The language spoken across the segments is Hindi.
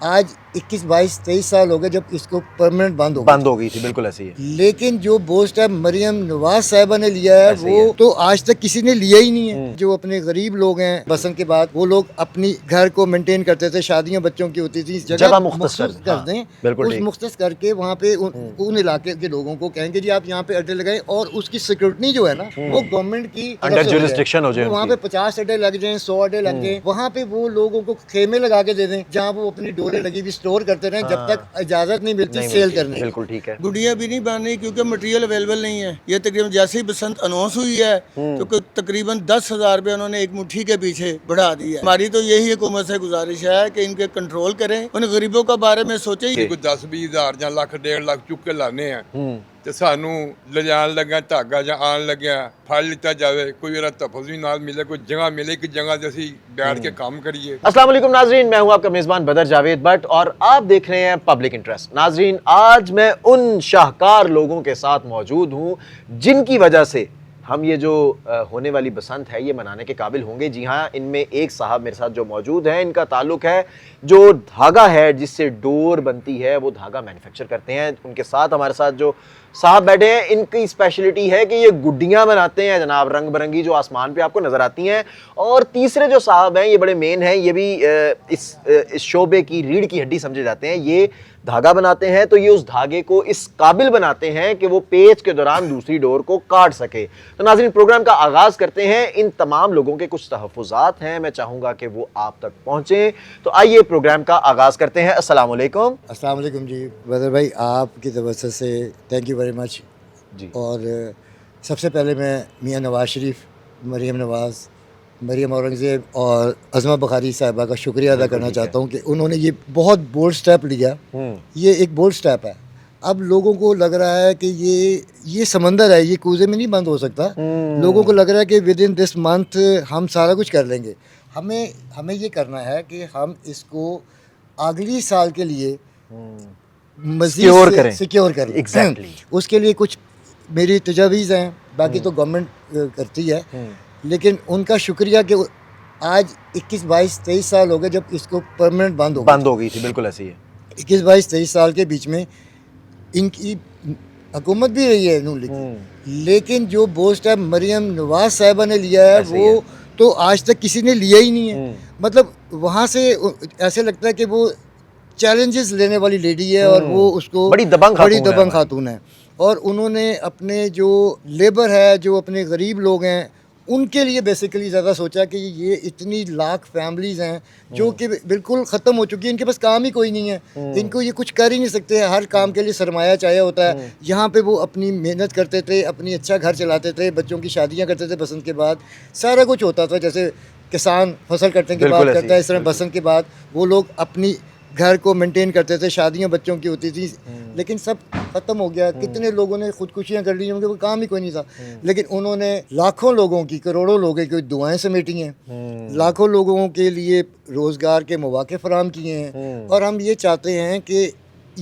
आज 21, 22, 23 साल हो गए जब इसको परमानेंट बंद हो गई थी। बिल्कुल ऐसी है। लेकिन जो पोस्ट है मरियम नवाज साहिबा ने लिया है वो तो आज तक किसी ने लिया ही नहीं है। जो अपने गरीब लोग हैं बसंत के बाद वो लोग अपनी घर को मेंटेन करते थे, शादियां बच्चों की होती थी, जगह मुख्तस कर दें, उस मुख्तस करके वहाँ पे उन इलाके के लोगों को कहेंगे जी आप यहाँ पे अड्डे लगाएं और उसकी सिक्योरिटी जो है ना वो गवर्नमेंट की अंडर जुरिस्डिक्शन हो जाए। वहाँ पे 50 अड्डे लग जाए, 100 अड्डे लग जाए, वहाँ पे वो लोगों को खेमे लगा के दे दें जहाँ वो अपनी डोरे लगी हुई स्टोर करते रहे जब तक इजाजत नहीं मिलती सेल करने। बिल्कुल ठीक है। गुड़िया भी नहीं बन रही क्योंकि मटेरियल अवेलेबल नहीं है। ये तकरीबन जैसे ही बसंत अनाउंस हुई है तो तकरीबन 10,000 रुपये उन्होंने एक मुट्ठी के पीछे बढ़ा दिया। हमारी तो यही हुकूमत से गुजारिश है कि इनके कंट्रोल करें, उन गरीबों के बारे में सोचे। 10-20 हज़ार या ਲੱਖ 1.5 ਲੱਖ ਚੁੱਕ ਕੇ ਲਾਣੇ ਆ ਤੇ ਸਾਨੂੰ ਲਿਜਾਣ ਲੱਗਾ ਧਾਗਾ ਜਾਂ ਆਣ ਲੱਗਿਆ ਫੜ ਲਿੱਤਾ ਜਾਵੇ, ਕੋਈ ਇਹਦਾ ਤਫਜ਼ ਵੀ ਨਾਲ ਮਿਲੇ, ਕੋਈ जगह मिले कि जगह से ਅਸੀਂ बैठ के काम करिए। अस्सलाम वालेकुम नाजरीन, मैं हूं आपका मेज़बान बदर जावेद भट्ट और आप देख रहे हैं पब्लिक इंटरेस्ट। नाजरीन, आज मैं उन शाहकार लोगों के साथ मौजूद हूं जिनकी वजह से हम ये जो होने वाली बसंत है ये मनाने के काबिल होंगे। जी हाँ, इनमें एक साहब मेरे साथ जो मौजूद हैं, इनका ताल्लुक है जो धागा है जिससे डोर बनती है, वो धागा मैन्युफैक्चर करते हैं। उनके साथ हमारे साथ जो साहब बैठे हैं, इनकी स्पेशलिटी है कि ये गुड्डियाँ बनाते हैं जनाब, रंग बिरंगी जो आसमान पे आपको नज़र आती हैं। और तीसरे जो साहब हैं ये बड़े मेन हैं, ये भी इस शोबे की रीढ़ की हड्डी समझे जाते हैं। ये धागा बनाते हैं तो ये उस धागे को इस काबिल बनाते हैं कि वो पेच के दौरान दूसरी डोर को काट सके। तो नाज़रीन, प्रोग्राम का आगाज़ करते हैं। इन तमाम लोगों के कुछ तहफ़्फ़ुज़ात हैं, मैं चाहूँगा कि वो आप तक पहुँचें। तो आइए प्रोग्राम का आगाज़ करते हैं। अस्सलाम वालेकुम। अस्सलाम वालेकुम जी बदर भाई, आपकी तवज्जो से थैंक यू वेरी मच जी। और सबसे पहले मैं मियाँ नवाज शरीफ, मरियम नवाज़, मरियम औरंगज़ेब और अज़मा बुखारी साहिबा का शुक्रिया अदा करना चाहता हूँ कि उन्होंने ये बहुत बोल्ड स्टेप लिया। ये एक बोल्ड स्टेप है। अब लोगों को लग रहा है कि ये समंदर है, ये कूजे में नहीं बंद हो सकता। लोगों को लग रहा है कि विद इन दिस मंथ हम सारा कुछ कर लेंगे। हमें ये करना है कि हम इसको अगली साल के लिए मज़ीद सिक्योर करें। एग्जैक्टली। उसके लिए कुछ मेरी तजावीज़ हैं, बाकी तो गवर्नमेंट करती है, लेकिन उनका शुक्रिया कि आज 21, 22, 23 साल हो गए जब इसको परमानेंट बंद हो गई थी। बिल्कुल ऐसी है। 21, 22, 23 साल के बीच में इनकी हुकूमत भी रही है नून लीग, लेकिन जो पोस्ट है मरियम नवाज साहिबा ने लिया है वो तो आज तक किसी ने लिया ही नहीं है। मतलब वहाँ से ऐसे लगता है कि वो चैलेंजेस लेने वाली लेडी है और वो उसको बड़ी दबंग खातून है। और उन्होंने अपने जो लेबर है, जो अपने गरीब लोग हैं, उनके लिए बेसिकली ज़्यादा सोचा कि ये इतनी लाख फैमिलीज़ हैं जो कि बिल्कुल ख़त्म हो चुकी है, इनके पास काम ही कोई नहीं है, इनको ये कुछ कर ही नहीं सकते। हर काम के लिए सरमाया चाहिए होता है। यहाँ पे वो अपनी मेहनत करते थे, अपनी अच्छा घर चलाते थे, बच्चों की शादियाँ करते थे, बसंत के बाद सारा कुछ होता था। जैसे किसान फसल कटने के बाद करता है, इस तरह बसंत के बाद वो लोग अपनी घर को मेंटेन करते थे, शादियां बच्चों की होती थी, लेकिन सब ख़त्म हो गया। कितने लोगों ने खुदकुशियां कर ली, उनके कोई काम ही कोई नहीं था, लेकिन उन्होंने लाखों लोगों की, करोड़ों लोगों की दुआएं समेटी हैं, लाखों लोगों के लिए रोज़गार के मौके फराहम किए हैं। और हम ये चाहते हैं कि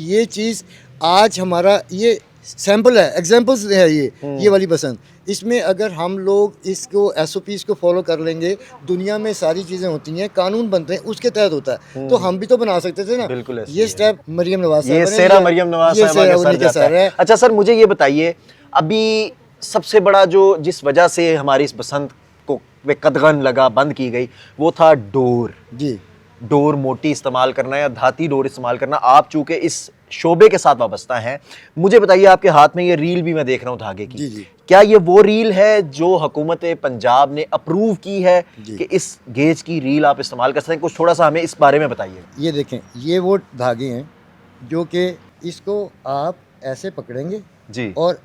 ये चीज़ आज हमारा ये सैम्पल है, एग्जाम्पल्स है ये वाली बसंत। इसमें अगर हम लोग इसको SOPs को फॉलो कर लेंगे, दुनिया में सारी चीज़ें होती हैं, कानून बनते हैं, उसके तहत होता है, तो हम भी तो बना सकते थे ना। बिल्कुल ये स्टेप मरियम नवाज मरियम नवाज का सर है। अच्छा सर, मुझे ये बताइए, अभी सबसे बड़ा जो जिस वजह से हमारी इस बसंत को कदगन लगा, बंद की गई, वो था डोर। जी, डोर मोटी इस्तेमाल करना या धाती डोर इस्तेमाल करना। आप चूँकि इस शोबे के साथ वाबस्ता हैं, मुझे बताइए, आपके हाथ में ये रील भी मैं देख रहा हूँ धागे की। जी। क्या ये वो रील है जो हुकूमत पंजाब ने अप्रूव की है कि इस गेज की रील आप इस्तेमाल कर सकते हैं? कुछ थोड़ा सा हमें इस बारे में बताइए। ये देखें, ये वो धागे हैं जो कि इसको आप ऐसे पकड़ेंगे जी और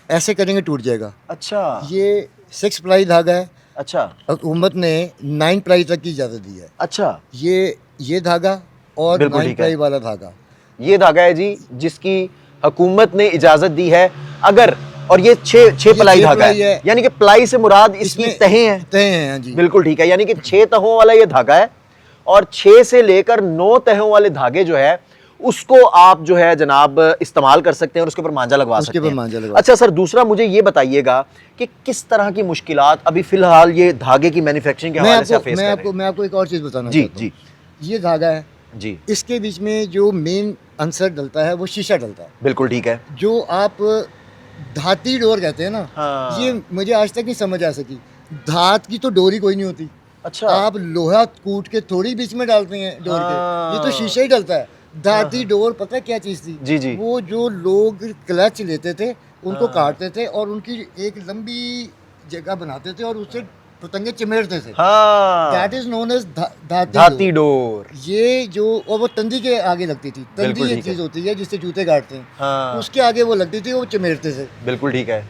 ऐसे करेंगे, टूट जाएगा। अच्छा, ये 6 प्लाई धागा है। अच्छा, हुकूमत ने 9 प्लाई तक की इजाज़त दी है। अच्छा, ये धागा और 9 प्लाई वाला धागा, ये धागा है जी जिसकी हुकूमत ने इजाज़त दी है। अगर और ये 6 प्लाई धागा है, यानी कि प्लाई से मुराद इसकी तहें हैं जी। बिल्कुल ठीक है, यानी कि 6 तहों वाला ये धागा है और 6 से लेकर 9 तहों वाले धागे जो है उसको आप जो है जनाब इस्तेमाल कर सकते हैं और उसके ऊपर मांझा लगवा सकते हैं। अच्छा सर, दूसरा मुझे ये बताइएगा कि किस तरह की मुश्किलात अभी फिलहाल ये धागे की मैन्युफैक्चरिंग के हवाले से फेस कर रहे हैं? मैं आपको एक और चीज़ बताना चाहता हूं। जी, ये धागा है, जी इसके बीच में जो मेन आंसर डलता है वो शीशा डलता है, बिल्कुल ठीक है। जो आप धाती डोर कहते हैं ना। हाँ। ये मुझे आज तक नहीं समझ आ सकी। धात की तो डोरी कोई नहीं होती, अच्छा आप लोहा कूट के थोड़ी बीच में डालते हैं डोर के, ये तो शीशा ही डलता है। धाती डोर पता है क्या चीज़ थी? जी जी वो जो लोग क्लच लेते थे उनको काटते थे और उनकी एक लंबी जगह बनाते थे और उससे पतंगे चिमेरते थे। हाँ that is known as dhati dor. ये जो, और वो तंदी के आगे लगती थी। बिल्कुल तंदी एक ठीक है। चीज़ होती है जिससे जूते काटते हैं, हाँ उसके आगे वो लगती थी, वो चिमेरते थे। बिल्कुल ठीक है।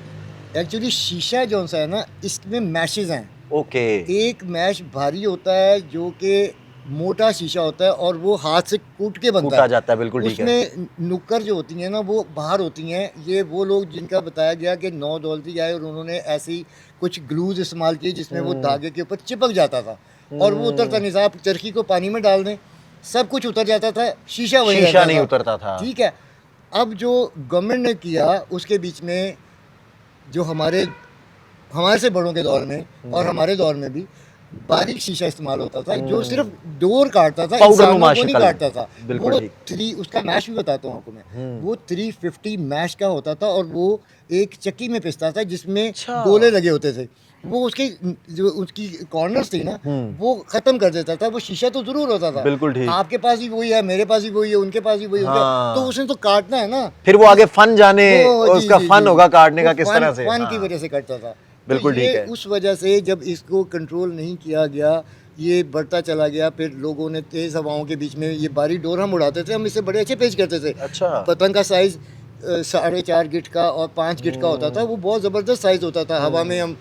एक्चुअली शीशा जो सा है ना, इसमें मैशेज हैं। ओके एक मैश भारी होता है जो कि मोटा शीशा होता है और वो हाथ से कूट के बनता कूटा है। जाता है, बिल्कुल ठीक है। उसमें नुक्कर जो होती हैं ना वो बाहर होती हैं। ये वो लोग जिनका बताया गया कि 9 दौलती आए और उन्होंने ऐसी कुछ ग्लूज इस्तेमाल किए जिसमें वो धागे के ऊपर चिपक जाता था और वो उतरता नहीं था। आप चरखी को पानी में डाल दें सब कुछ उतर जाता था, शीशा वही शीशा रहता नहीं था। उतरता था। ठीक है। अब जो गवर्नमेंट ने किया उसके बीच में जो हमारे से बड़ों के दौर में और हमारे दौर में भी बारीक शीशा इस्तेमाल होता था जो सिर्फ डोर काटता था, पाउडर इंसानों नुमा को नहीं शक्ल। काटता था। बिल्कुल वो ठीक। 3 उसका मैश भी बताता हूँ आपको मैं। वो 350 मैश का होता था और वो एक चक्की में पिसता था जिसमें अच्छा। गोले लगे होते थे। वो उसके जो उसकी कॉर्नर्स थी ना वो खत्म कर देता था। वो शीशा तो जरूर होता था, बिल्कुल ठीक। आपके पास ही वही है, मेरे पास ही वही है, उनके पास ही वही है, हाँ। तो उसने तो काटना है ना। फिर वो आगे फन जाने वो और जी, उसका जी, फन जी। होगा काटने का वो किस फन- तरह से। फन की हाँ। वजह से करता था। बिल्कुल तो ठीक ये है। उस वजह से जब इसको कंट्रोल नहीं किया गया, ये बढ़ता चला गया। फिर लोगों ने तेज़ हवाओं के बीच में ये बारी डोर हम उड़ाते थे, हम इसे बड़े अच्छे पेश करते थे। अच्छा पतंग का साइज़ 4.5 गिट का और 5 गिट का होता था। वो बहुत ज़बरदस्त साइज़ होता था। हवा में हम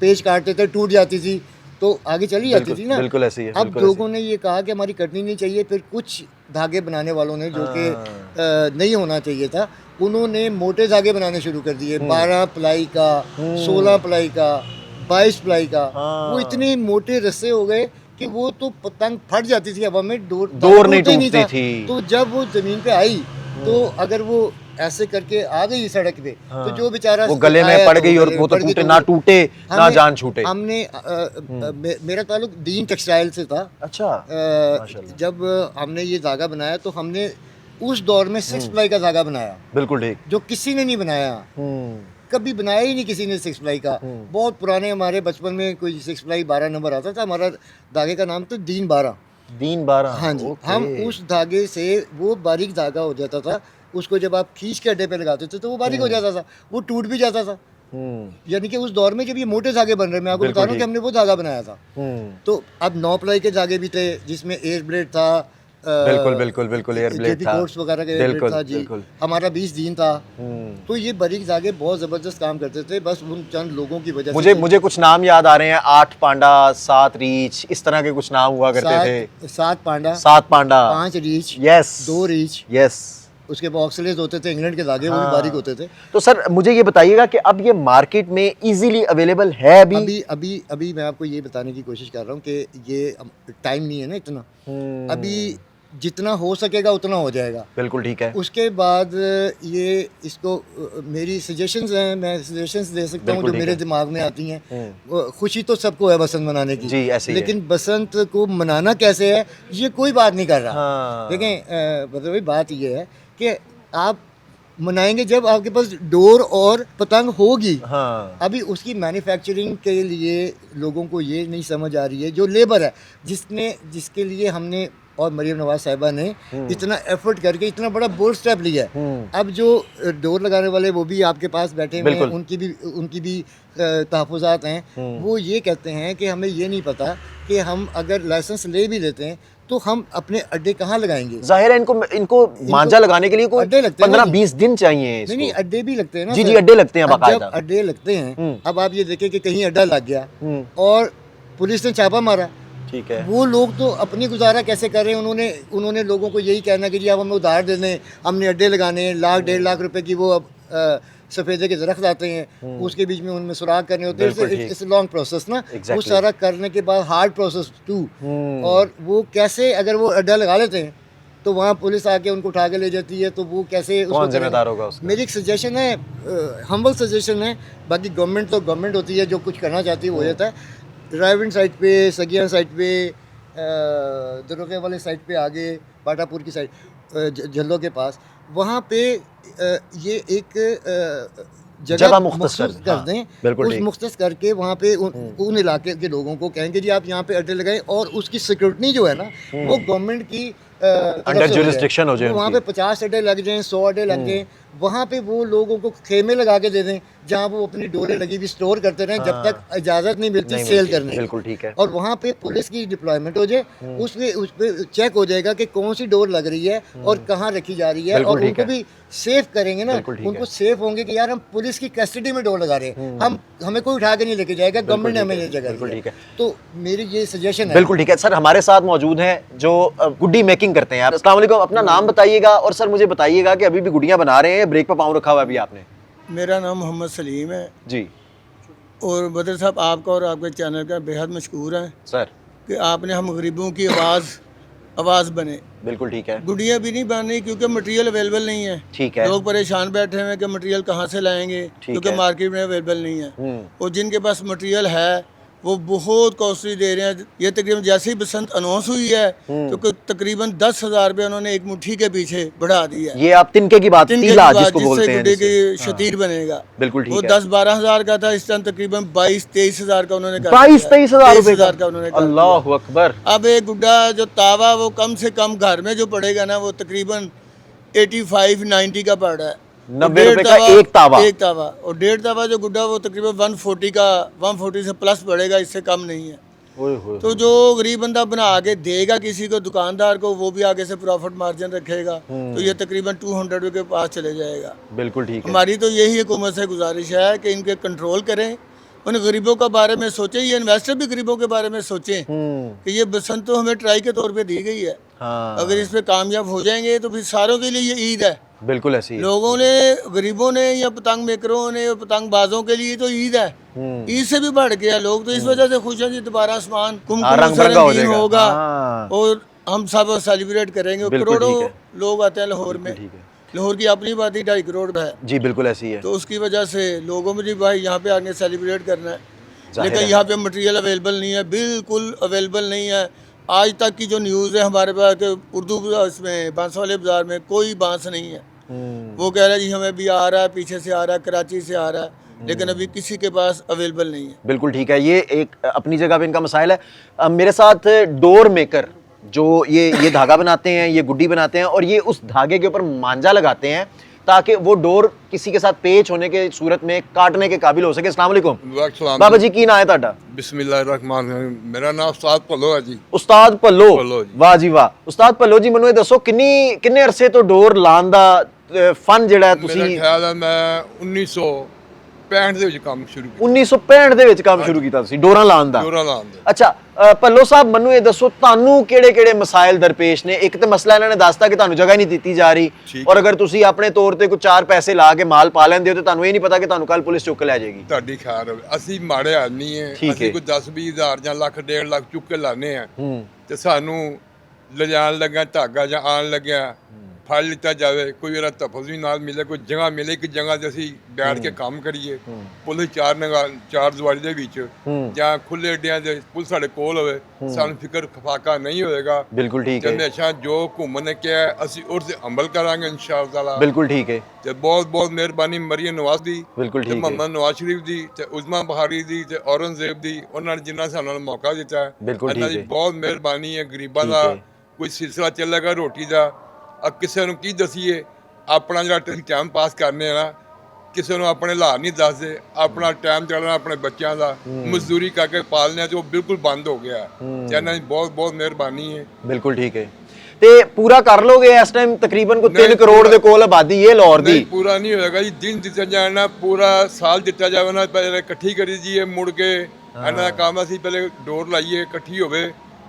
पेच काटते थे, टूट जाती थी तो आगे चली जाती बिल्कुल- थी ना। बिल्कुल ऐसे ही है, अब बिल्कुल लोगों ने ये कहा कि हमारी कटनी नहीं चाहिए। फिर कुछ धागे बनाने वालों ने जो कि नहीं होना चाहिए था, उन्होंने मोटे धागे बनाने शुरू कर दिए। 12 प्लाई का, 16 प्लाई का, 22 प्लाई का। हाँ। वो इतने मोटे रस्से हो गए कि वो तो पतंग फट जाती थी हवा में, डोर नहीं टूटते टूटती था। थी। तो जब वो ज़मीन पे आई तो अगर वो ऐसे करके आ गई सड़क पे तो जो बेचारा वो गले में आया पड़ तो गई और गले वो में तो पड़ गई टूटे तो ना वो- टूटे ना हमने- जान छूटे। हमने मेरा ताल्लुक दीन टेक्सटाइल से था। अच्छा माशाल्लाह। जब हमने ये धागा बनाया तो हमने उस दौर में 6 प्लाई का धागा बनाया बिल्कुल ठीक। जो किसी ने नहीं बनाया। कभी बनाया ही नहीं किसी ने 6 प्लाई का। बहुत पुराने हमारे बचपन में कोई 6 प्लाई 12 नंबर आता था। हमारा धागे का नाम तो दीन 12। दीन 12। हाँ जी। हम उस धागे से, वो बारीक धागा हो जाता था, उसको जब आप खींच के अड्डे पे लगाते थे तो वो बारीक हो जाता था, वो टूट भी जाता था। यानी कि उस दौर में जब ये मोटे धागे बन रहे, मैं आपको बता रहा हूँ कि हमने वो धागा बनाया था। तो अब 9 प्लाई के धागे भी थे जिसमें एयर ब्लेड था, बिल्कुल बिल्कुल बिल्कुल एयर ब्लेड JP था, कोट्स वगैरह का एयर ब्लेड बिल्कुल था जी। बिल्कुल। हमारा 20 दिन था। तो ये बारीक धागे बहुत ज़बरदस्त काम करते थे, बस उन चंद लोगों की वजह से। मुझे कुछ नाम याद आ रहे हैं, 8 पांडा, 7 रीच, इस तरह के कुछ नाम हुआ करते थे। 7 पांडा, 7 पांडा, 5 रीच, यस 2 रीच, यस। उसके बॉक्सलेस होते थे इंग्लैंड के धागे, वो भी हाँ। बारीक होते थे। तो सर मुझे ये बताइएगा कि अब ये मार्केट में इजीली अवेलेबल है अभी? अभी मैं आपको ये बताने की कोशिश कर रहा हूँ कि ये टाइम नहीं है ना इतना। अभी जितना हो सकेगा उतना हो जाएगा। बिल्कुल ठीक है। उसके बाद ये इसको मेरी सजेशंस हैं, मैं सजेशंस दे सकता हूँ बिल्कुल जो ठीक मेरे है। दिमाग में आती हैं। खुशी तो सबको है बसंत मनाने की, जी, ऐसे ही है। लेकिन बसंत को मनाना कैसे है ये कोई बात नहीं कर रहा। हाँ। देखें मतलब भाई बात ये है कि आप मनाएंगे जब आपके पास डोर और पतंग होगी। हाँ अभी उसकी मैन्युफैक्चरिंग के लिए लोगों को ये नहीं समझ आ रही है, जो लेबर है जिसके लिए हमने और मरियम नवाज साहिबा ने इतना एफर्ट करके इतना बड़ा बोल्ड स्टेप लिया है। अब जो डोर लगाने वाले वो भी आपके पास बैठे हुए हैं, बिल्कुल। उनकी भी तहफ़्फ़ुज़ात हैं। वो ये कहते हैं कि हमें ये नहीं पता कि हम अगर लाइसेंस ले भी लेते हैं तो हम अपने अड्डे कहाँ लगाएंगे। जाहिर है इनको मांझा लगाने के लिए कोई अड्डे लगते हैं ना 15-20 दिन चाहिए इसको। नहीं अड्डे भी लगते हैं ना जी सर। जी अड्डे लगते हैं अब जब बाकायदा। अड्डे लगते हैं, अब आप ये देखें कि कहीं अड्डा लग गया और पुलिस ने छापा मारा, ठीक है। वो लोग तो अपनी गुजारा कैसे कर रहे हैं। उन्होंने लोगों को यही कहना कि जी आप हमें उधार दे दें, हमने अड्डे लगाने हैं, 1.5 लाख रुपए की वो अब सफ़ेदे के दरख्त आते हैं, उसके बीच में उनमें सुराख करने होते बिल्कुल हैं। ठीक। इट्स लॉन्ग प्रोसेस ना। Exactly. वो सारा करने के बाद हार्ड प्रोसेस टू। और वो कैसे, अगर वो अड्डा लगा लेते हैं तो वहाँ पुलिस आके उनको उठा के ले जाती है, तो वो कैसे उसको कौन करेंगे? जिम्मेदार होगा उसका? मेरी एक सजेशन है, हम्बल सजेशन है, बाकी गवर्नमेंट तो गवर्नमेंट होती है, जो कुछ करना चाहती है वो हो जाता है। ड्राइविंग साइड पे, सगियान साइड पे, दरोगे वाले साइड पे आगे बाटापुर की साइड झल्लों के पास, वहाँ पे ये एक जगह मुख्तस मखसूस कर कर हाँ, दें, बिल्कुल उस ठीक। मुख्तस करके वहाँ पे उन इलाके के लोगों को कहेंगे जी आप यहाँ पे अड्डे लगाएं, और उसकी सिक्योरिटी जो है ना वो गवर्नमेंट की अंडर जुरिस्डिक्शन हो जाए वहाँ उनकी। पे 50 अड्डे लग जाएं, 100 अड्डे लग जाएं, वहाँ पे वो लोगों को खेमे लगा के दे दें जहाँ वो अपनी डोरें लगी हुई स्टोर करते रहें जब तक इजाज़त नहीं मिलती नहीं सेल मिलती, करने की। बिल्कुल ठीक है। और वहाँ पे पुलिस की डिप्लॉयमेंट हो जाए, उस पे चेक हो जाएगा कि कौन सी डोर लग रही है और कहाँ रखी जा रही है, बिल्कुल और ठीक उनको है। भी सेफ करेंगे ना, बिल्कुल ठीक उनको है। सेफ होंगे कि यार हम पुलिस की कस्टडी में डोर लगा रहे हैं, हम हमें कोई उठा के नहीं लेके जाएगा, गवर्नमेंट ने हमें ये जगह बिल्कुल दी ठीक है। तो मेरी ये सजेशन है। बिल्कुल ठीक है सर, हमारे साथ मौजूद हैं जो गुड्डी मेकिंग करते हैं। आप अस्सलाम वालेकुम, अपना नाम बताइएगा और सर मुझे बताइएगा कि अभी भी गुड्डियाँ बना रहे हैं, ब्रेक पर पाँव रखा हुआ है अभी आपने? मेरा नाम मोहम्मद सलीम है, जी और बदर साहब आपका और आपके चैनल का बेहद मशहूर है सर, कि आपने हम गरीबों की आवाज़ बने। बिल्कुल ठीक है। गुड़िया भी नहीं बन रही क्योंकि मटेरियल अवेलेबल नहीं है। ठीक है। लोग परेशान बैठे हुए हैं कि मटेरियल कहाँ से लाएंगे, क्योंकि है। मार्केट में अवेलेबल नहीं है। और जिनके पास मटेरियल है वो बहुत कॉस्टली दे रहे हैं। ये तकरीबन जैसे ही बसंत अनाउंस हुई है तो तकरीबन 10,000 रुपये उन्होंने एक मुट्ठी के पीछे बढ़ा दिया है। ये आप तिनके की बात, तिनके तीला की बात, जिसको जिससे बोलते हैं, गुड्डे जिसे। की शतीर बनेगा। बिल्कुल ठीक वो है। 10-12 हज़ार का था, इस टाइम तकरीबन 22-23 हज़ार का उन्होंने कर 22-23 हज़ार रुपए 23,000 का उन्होंने कर दिया। अल्लाह अकबर। अब एक गुड्डा जो तावा वो कम से कम घर में जो पड़ेगा ना वो तकरीबन 85-90 का पड़ रहा है। 90 रुपए का एक तावा। एक तावा, और 1.5 तावा जो गुड्डा वो तकरीबन 140 से प्लस पड़ेगा, इससे कम नहीं है। ओए होए। तो जो गरीब बंदा बना के देगा किसी को, दुकानदार को, वो भी आगे से प्रॉफिट मार्जिन रखेगा, तो ये तकरीबन 200 रुपये के पास चले जाएगा। बिल्कुल ठीक है। हमारी तो यही हुकूमत से गुजारिश है कि इनके कंट्रोल करें, उन गरीबों के बारे में सोचें। ये इन्वेस्टर भी गरीबों के बारे में सोचें कि ये बसंत तो हमें ट्राई के तौर पे दी गई है। हाँ, अगर इस पे कामयाब हो जाएंगे तो फिर सारों के लिए ये ईद है। बिल्कुल ऐसी है। लोगों ने, गरीबों ने या पतंग मेकरों ने, पतंग बाजों के लिए तो ईद है। ईद से भी बढ़ गया, लोग तो इस वजह से खुश हैं जी दोबारा आसमान रंग बिरंगा हो रंगीन जाएगा। होगा हाँ। और हम सब सेलिब्रेट करेंगे। बिल्कुल करोड़ों ठीक है। लोग आते हैं लाहौर में। ठीक है। लाहौर की अपनी बात ही 2.5 करोड़ है, जी बिल्कुल ऐसी है। तो उसकी वजह से लोगों में जी भाई यहाँ पे आगे सेलिब्रेट करना है। जाहिर लेकिन है। यहाँ पे मटेरियल अवेलेबल नहीं है, बिल्कुल अवेलेबल नहीं है। आज तक की जो न्यूज़ है हमारे पास कि उर्दू इसमें बांस वाले बाज़ार में कोई बांस नहीं है। वो कह रहा है जी हमें भी आ रहा है, पीछे से आ रहा है, कराची से आ रहा है, लेकिन अभी किसी के पास अवेलेबल नहीं है। बिल्कुल ठीक है। ये एक अपनी जगह पे इनका मसाइल है। अब मेरे साथ डोर मेकर जो ये धागा बनाते हैं, ये गुड्डी बनाते हैं और ये उस धागे के ऊपर मांझा लगाते हैं ताकि वो डोर किसी के साथ पेच होने के सूरत में काटने के काबिल हो सके। अस्सलाम वालेकुम बाबा जी, की ना है ਤੁਹਾਡਾ? बिस्मिल्लाहिर्रहमानिर्रहीम। मेरा नाम उस्ताद भल्लो है जी। उस्ताद भल्लो, ਭੱਲੋ ਜੀ। वाह जी वाह। उस्ताद भल्लो जी, ਮੈਨੂੰ ਇਹ ਦੱਸੋ ਕਿੰਨੇ ਅਰਸੇ ਤੋਂ ਡੋਰ ਲਾਉਣ ਦਾ ਫਨ ਜਿਹੜਾ ਹੈ मेरा ਤੁਸੀਂ ख्याल है मैं 1965 ਦੇ ਵਿੱਚ ਕੰਮ ਸ਼ੁਰੂ ਕੀਤਾ 1965 ਦੇ ਵਿੱਚ ਕੰਮ ਸ਼ੁਰੂ ਕੀਤਾ ਤੁਸੀਂ ਡੋਰਾਂ ਲਾਉਣ ਦਾ? ਡੋਰਾਂ ਲਾਉਣ ਦੇ। ਅੱਛਾ, ਭੱਲੋ ਸਾਹਿਬ ਮੈਨੂੰ ਇਹ ਦੱਸੋ ਤੁਹਾਨੂੰ ਕਿਹੜੇ ਮਸਾਇਲ ਦਰਪੇਸ਼ ਨੇ? ਇੱਕ ਤੇ ਮਸਲਾ ਇਹਨਾਂ ਨੇ ਦੱਸਤਾ ਕਿ ਤੁਹਾਨੂੰ ਜਗ੍ਹਾ ਨਹੀਂ ਦਿੱਤੀ ਜਾ ਰਹੀ, ਠੀਕ ਔਰ ਅਗਰ ਤੁਸੀਂ ਆਪਣੇ ਤੌਰ ਤੇ ਕੋਈ 4 ਪੈਸੇ ਲਾ ਕੇ ਮਾਲ ਪਾ ਲੈਂਦੇ ਹੋ ਤੇ ਤੁਹਾਨੂੰ ਇਹ ਨਹੀਂ ਪਤਾ ਕਿ ਤੁਹਾਨੂੰ ਕੱਲ ਪੁਲਿਸ ਚੁੱਕ ਕੇ ਲੈ ਜਾਏਗੀ। ਤੁਹਾਡੀ ਖੈਰ ਹੋਵੇ। ਅਸੀਂ ਮਾੜੇ ਆਦਮੀ ਹੈ, ਠੀਕ ਹੈ। ਅਸੀਂ ਕੋਈ 10-20 ਹਜ਼ਾਰ ਜਾਂ ਲੱਖ 1.5 ਲੱਖ ਚੁੱਕ ਕੇ ਲਾਣੇ ਆ ਤੇ ਸਾਨੂੰ ਲਿਜਾਣ ਲੱਗਾ ਧਾਗਾ ਜਾਂ ਆਣ ਲੱਗਿਆ ਫੜ ਲਿੱਤਾ ਜਾਵੇ, ਕੋਈ ਇਹਦਾ ਤਫਜ਼ ਵੀ ਨਾਲ ਮਿਲੇ, ਕੋਈ ਜਗ੍ਹਾ ਮਿਲੇ ਇੱਕ ਜਗ੍ਹਾ ਤੇ ਅਸੀਂ ਬੈਠ ਕੇ ਕੰਮ ਕਰੀਏ। ਪੁਲਿਸ ਚਾਰ ਦੀਵਾਰੀ ਦੇ ਵਿੱਚ ਜਾਂ ਖੁੱਲੇ ਅੱਡਿਆਂ ਦੇ ਪੁਲਿਸ ਸਾਡੇ ਕੋਲ ਹੋਵੇ, ਸਾਨੂੰ ਫਿਕਰ ਖਫਾਕਾ ਨਹੀਂ ਹੋਏਗਾ। ਬਿਲਕੁਲ ਠੀਕ ਤੇ ਹੈ, ਹਮੇਸ਼ਾ ਜੋ ਘੁੰਮਣ ਨੇ ਕਿਹਾ ਅਸੀਂ ਉਸ ਤੇ ਅਮਲ ਕਰਾਂਗੇ ਇਨਸ਼ਾਅੱਲਾ ਤਾਲਾ। ਬਿਲਕੁਲ ਠੀਕ ਹੈ, ਤੇ ਬਹੁਤ ਬਹੁਤ ਮਿਹਰਬਾਨੀ ਮਰੀਮ ਨਵਾਜ਼ ਦੀ ਬਿਲਕੁਲ ਤੇ ਠੀਕ ਹੈ, ਮੁਹੰਮਦ ਨਵਾਜ਼ ਸ਼ਰੀਫ ਦੀ ਤੇ ਉਜ਼ਮਾ ਬਹਾਰੀ ਦੀ ਤੇ ਔਰੰਗਜ਼ੇਬ ਦੀ, ਉਹਨਾਂ ਨੇ ਜਿੰਨਾ ਸਾਨੂੰ ਨਾਲ ਮੌਕਾ ਦਿੱਤਾ ਹੈ, ਬਿਲਕੁਲ ਇਹਨਾਂ ਠੀਕ ਦੀ ਹੈ। ਬਹੁਤ ਮਿਹਰਬਾਨੀ ਹੈ। ਗਰੀਬਾਂ ਠੀਕ ਦਾ ਹੈ। ਕੋਈ ਸਿਲਸਿਲਾ ਚੱਲੇਗਾ ਰੋਟੀ ਦਾ, ਆ ਕਿਸੇ ਨੂੰ ਕੀ ਦਸੀਏ, ਆਪਣਾ ਜਿਹੜਾ ਤੁਸੀਂ ਟਾਈਮ ਪਾਸ ਕਰਨੇ ਆ ਨਾ, ਕਿਸੇ ਨੂੰ ਆਪਣੇ ਹਾਲਾਤ ਨਹੀਂ ਦੱਸਦੇ, ਆਪਣਾ ਟਾਈਮ ਚੱਲਣਾ ਆਪਣੇ ਬੱਚਿਆਂ ਦਾ ਮਜ਼ਦੂਰੀ ਕਰਕੇ ਪਾਲਣਾ ਤੇ ਉਹ ਬਿਲਕੁਲ ਬੰਦ ਹੋ ਗਿਆ। ਤੇ ਇਹਨਾਂ ਦੀ ਬਹੁਤ ਬਹੁਤ ਮਿਹਰਬਾਨੀ ਹੈ। ਬਿਲਕੁਲ ਠੀਕ ਹੈ। ਤੇ ਪੂਰਾ ਕਰ ਲੋਗੇ ਇਸ ਟਾਈਮ ਤਕਰੀਬਨ ਕੋਈ 3 ਨਹੀਂ, ਕਰੋੜ ਦੇ ਕੋਲ ਆਬਾਦੀ ਇਹ ਲਾਹੌਰ ਦੀ? ਨਹੀਂ ਪੂਰਾ ਨਹੀਂ ਹੋਏਗਾ ਜੀ, ਦਿਨ ਦਿੱਤਾ ਜਾਣਾ, ਪੂਰਾ ਸਾਲ ਦਿੱਤਾ ਜਾਵੇ ਨਾ, ਪਹਿਲੇ ਇਕੱਠੀ ਕਰੀ ਜੀਏ ਮੁੜ ਕੇ। ਇਹਨਾਂ ਦਾ ਕੰਮ ਅਸੀਂ ਪਹਿਲੇ ਡੋਰ ਲਾਈਏ ਇਕੱਠੀ ਹੋਵੇ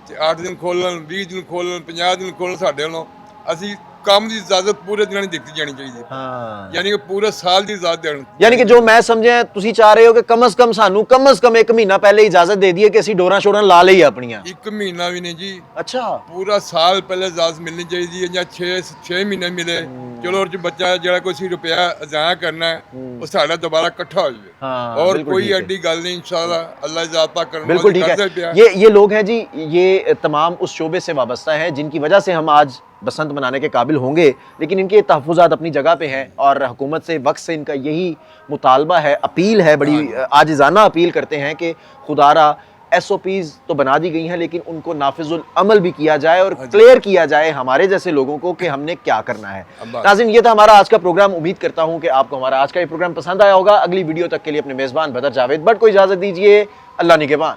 ਤੇ 8 ਦਿਨ ਖੋਲਣ, 20 ਦਿਨ ਖੋਲਣ, 50 ਦਿਨ ਖੋਲਣ, ਸਾਡੇ ਵੱਲੋਂ ਅਸੀਂ ਕੰਮ ਦੀ ਇਜਾਜ਼ਤ ਪੂਰੇ ਦਿਨਾਂ ਦੀ ਦਿੱਤੀ ਜਾਣੀ ਚਾਹੀਦੀ ਹੈ। ਹਾਂ, ਯਾਨੀ ਕਿ ਪੂਰੇ ਸਾਲ ਦੀ ਇਜਾਜ਼ਤ ਦੇਣ। ਯਾਨੀ ਕਿ ਜੋ ਮੈਂ ਸਮਝਿਆ ਤੁਸੀਂ ਚਾਹ ਰਹੇ ਹੋ ਕਿ ਕਮ ਸੇ ਕਮ ਸਾਨੂੰ 1 ਮਹੀਨਾ ਪਹਿਲੇ ਇਜਾਜ਼ਤ ਦੇ ਦਈਏ ਕਿ ਅਸੀਂ ਡੋਰਾਂ ਸ਼ੋਰਾਂ ਲਾ ਲਈਏ ਆਪਣੀਆਂ। 1 ਮਹੀਨਾ ਵੀ ਨਹੀਂ ਜੀ, ਅੱਛਾ, ਪੂਰਾ ਸਾਲ ਪਹਿਲੇ ਇਜਾਜ਼ਤ ਮਿਲਣੀ ਚਾਹੀਦੀ ਹੈ, ਜਾਂ 6 ਮਹੀਨੇ ਮਿਲੇ ਚਲੋ ਉਹ 'ਚ ਬੱਚਾ ਜਿਹੜਾ ਕੋਈ ਸੀ ਰੁਪਇਆ ਅਜ਼ਾਇਆ ਕਰਨਾ ਹੈ ਉਹ ਸਾਡਾ ਦੁਬਾਰਾ ਇਕੱਠਾ ਹੋ ਜਾਵੇ हाँ, और बिल्कुल कोई ठीक है। एडी गल नहीं इंशाल्लाह अल्लाह ज़ाता करने बिल्कुल ठीक करते है। पिया। ये लोग हैं जी, ये तमाम उस शोबे से वाबस्ता है जिनकी वजह से हम आज बसंत मनाने के काबिल होंगे, लेकिन इनके तहफ़्फ़ुज़ात अपनी जगह पे हैं और हुकूमत से वक्त से इनका यही मुतालबा है, अपील है, बड़ी आजिज़ाना अपील करते हैं कि खुदारा SOPs तो बना दी गई हैं लेकिन उनको नाफिजुल अमल भी किया जाए और क्लियर किया जाए हमारे जैसे लोगों को कि हमने क्या करना है। नाज़रीन, ये था हमारा आज का प्रोग्राम। उम्मीद करता हूं कि आपको हमारा आज का ये प्रोग्राम पसंद आया होगा। अगली वीडियो तक के लिए अपने मेज़बान बदर जावेद बट को इजाज़त दीजिए। अल्लाह निगहबान।